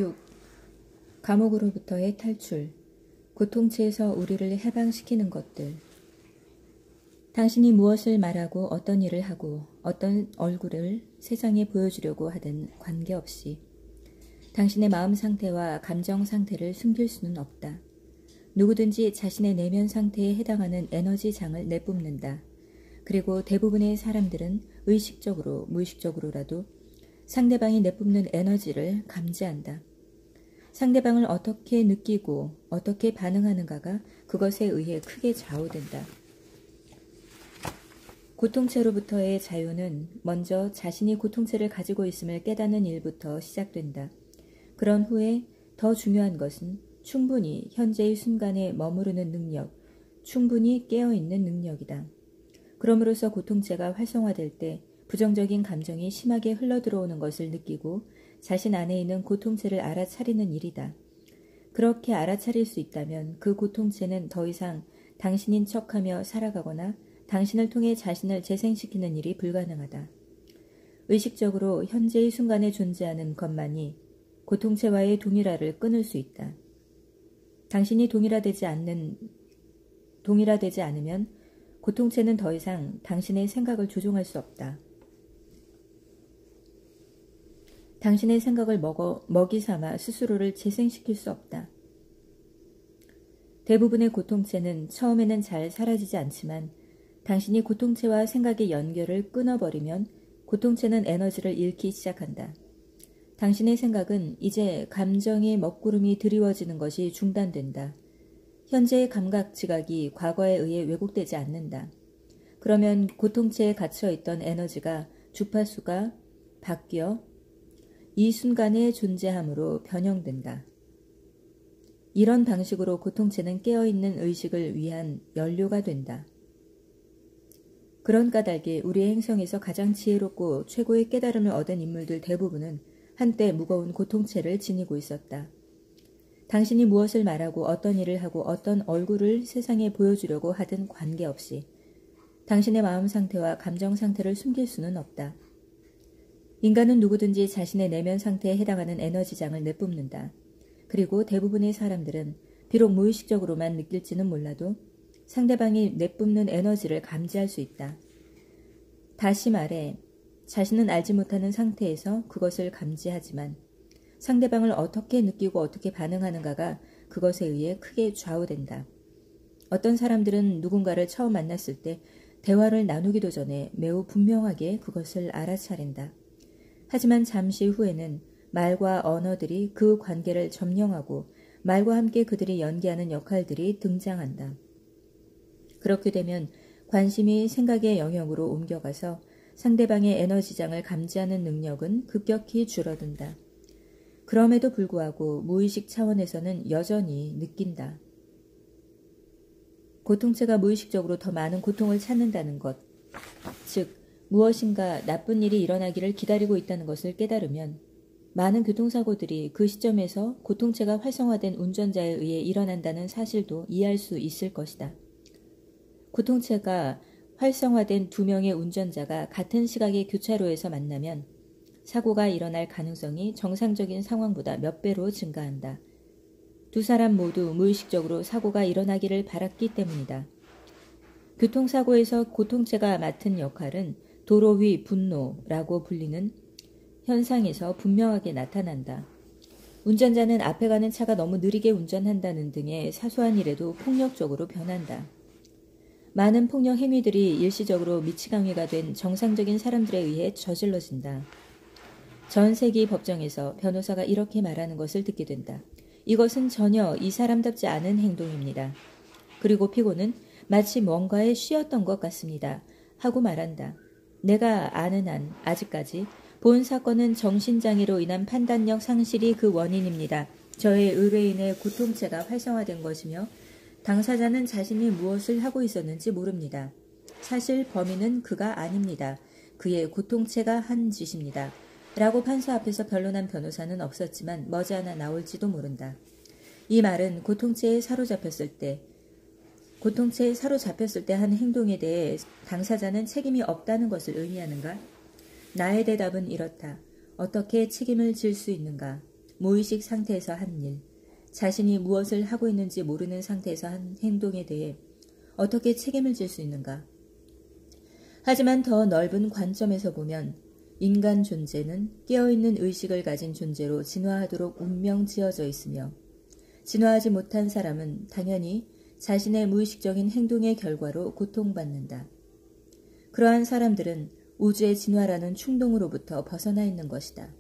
6. 감옥으로부터의 탈출. 고통체에서 우리를 해방시키는 것들. 당신이 무엇을 말하고 어떤 일을 하고 어떤 얼굴을 세상에 보여주려고 하든 관계없이 당신의 마음 상태와 감정 상태를 숨길 수는 없다. 누구든지 자신의 내면 상태에 해당하는 에너지 장을 내뿜는다. 그리고 대부분의 사람들은 의식적으로 무의식적으로라도 상대방이 내뿜는 에너지를 감지한다. 상대방을 어떻게 느끼고 어떻게 반응하는가가 그것에 의해 크게 좌우된다. 고통체로부터의 자유는 먼저 자신이 고통체를 가지고 있음을 깨닫는 일부터 시작된다. 그런 후에 더 중요한 것은 충분히 현재의 순간에 머무르는 능력, 충분히 깨어있는 능력이다. 그럼으로써 고통체가 활성화될 때 부정적인 감정이 심하게 흘러들어오는 것을 느끼고 자신 안에 있는 고통체를 알아차리는 일이다. 그렇게 알아차릴 수 있다면 그 고통체는 더 이상 당신인 척하며 살아가거나 당신을 통해 자신을 재생시키는 일이 불가능하다. 의식적으로 현재의 순간에 존재하는 것만이 고통체와의 동일화를 끊을 수 있다. 당신이 동일화되지 않으면 고통체는 더 이상 당신의 생각을 조종할 수 없다. 당신의 생각을 먹이 삼아 스스로를 재생시킬 수 없다. 대부분의 고통체는 처음에는 잘 사라지지 않지만 당신이 고통체와 생각의 연결을 끊어버리면 고통체는 에너지를 잃기 시작한다. 당신의 생각은 이제 감정의 먹구름이 드리워지는 것이 중단된다. 현재의 감각 지각이 과거에 의해 왜곡되지 않는다. 그러면 고통체에 갇혀있던 에너지가 주파수가 바뀌어 이 순간의 존재함으로 변형된다. 이런 방식으로 고통체는 깨어있는 의식을 위한 연료가 된다. 그런 까닭에 우리의 행성에서 가장 지혜롭고 최고의 깨달음을 얻은 인물들 대부분은 한때 무거운 고통체를 지니고 있었다. 당신이 무엇을 말하고 어떤 일을 하고 어떤 얼굴을 세상에 보여주려고 하든 관계없이 당신의 마음 상태와 감정 상태를 숨길 수는 없다. 인간은 누구든지 자신의 내면 상태에 해당하는 에너지장을 내뿜는다. 그리고 대부분의 사람들은 비록 무의식적으로만 느낄지는 몰라도 상대방이 내뿜는 에너지를 감지할 수 있다. 다시 말해 자신은 알지 못하는 상태에서 그것을 감지하지만 상대방을 어떻게 느끼고 어떻게 반응하는가가 그것에 의해 크게 좌우된다. 어떤 사람들은 누군가를 처음 만났을 때 대화를 나누기도 전에 매우 분명하게 그것을 알아차린다. 하지만 잠시 후에는 말과 언어들이 그 관계를 점령하고 말과 함께 그들이 연기하는 역할들이 등장한다. 그렇게 되면 관심이 생각의 영역으로 옮겨가서 상대방의 에너지장을 감지하는 능력은 급격히 줄어든다. 그럼에도 불구하고 무의식 차원에서는 여전히 느낀다. 고통체가 무의식적으로 더 많은 고통을 찾는다는 것, 즉 무엇인가 나쁜 일이 일어나기를 기다리고 있다는 것을 깨달으면 많은 교통사고들이 그 시점에서 고통체가 활성화된 운전자에 의해 일어난다는 사실도 이해할 수 있을 것이다. 고통체가 활성화된 두 명의 운전자가 같은 시각의 교차로에서 만나면 사고가 일어날 가능성이 정상적인 상황보다 몇 배로 증가한다. 두 사람 모두 무의식적으로 사고가 일어나기를 바랐기 때문이다. 교통사고에서 고통체가 맡은 역할은 도로 위 분노라고 불리는 현상에서 분명하게 나타난다. 운전자는 앞에 가는 차가 너무 느리게 운전한다는 등의 사소한 일에도 폭력적으로 변한다. 많은 폭력 행위들이 일시적으로 미치광이가 된 정상적인 사람들에 의해 저질러진다. 전 세기 법정에서 변호사가 이렇게 말하는 것을 듣게 된다. 이것은 전혀 이 사람답지 않은 행동입니다. 그리고 피고는 마치 뭔가에 쉬었던 것 같습니다. 하고 말한다. 내가 아는 한 아직까지 본 사건은 정신장애로 인한 판단력 상실이 그 원인입니다. 저의 의뢰인의 고통체가 활성화된 것이며 당사자는 자신이 무엇을 하고 있었는지 모릅니다. 사실 범인은 그가 아닙니다. 그의 고통체가 한 짓입니다. 라고 판사 앞에서 변론한 변호사는 없었지만 머지않아 나올지도 모른다. 이 말은 고통체에 사로잡혔을 때 한 행동에 대해 당사자는 책임이 없다는 것을 의미하는가? 나의 대답은 이렇다. 어떻게 책임을 질 수 있는가? 무의식 상태에서 한 일, 자신이 무엇을 하고 있는지 모르는 상태에서 한 행동에 대해 어떻게 책임을 질 수 있는가? 하지만 더 넓은 관점에서 보면 인간 존재는 깨어있는 의식을 가진 존재로 진화하도록 운명 지어져 있으며 진화하지 못한 사람은 당연히 자신의 무의식적인 행동의 결과로 고통받는다. 그러한 사람들은 우주의 진화라는 충동으로부터 벗어나 있는 것이다.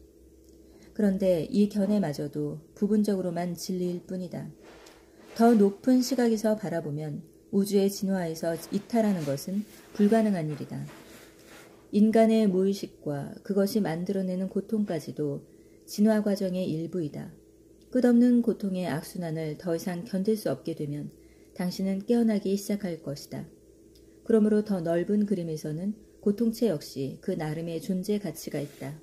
그런데 이 견해마저도 부분적으로만 진리일 뿐이다. 더 높은 시각에서 바라보면 우주의 진화에서 이탈하는 것은 불가능한 일이다. 인간의 무의식과 그것이 만들어내는 고통까지도 진화 과정의 일부이다. 끝없는 고통의 악순환을 더 이상 견딜 수 없게 되면 당신은 깨어나기 시작할 것이다. 그러므로 더 넓은 그림에서는 고통체 역시 그 나름의 존재 가치가 있다.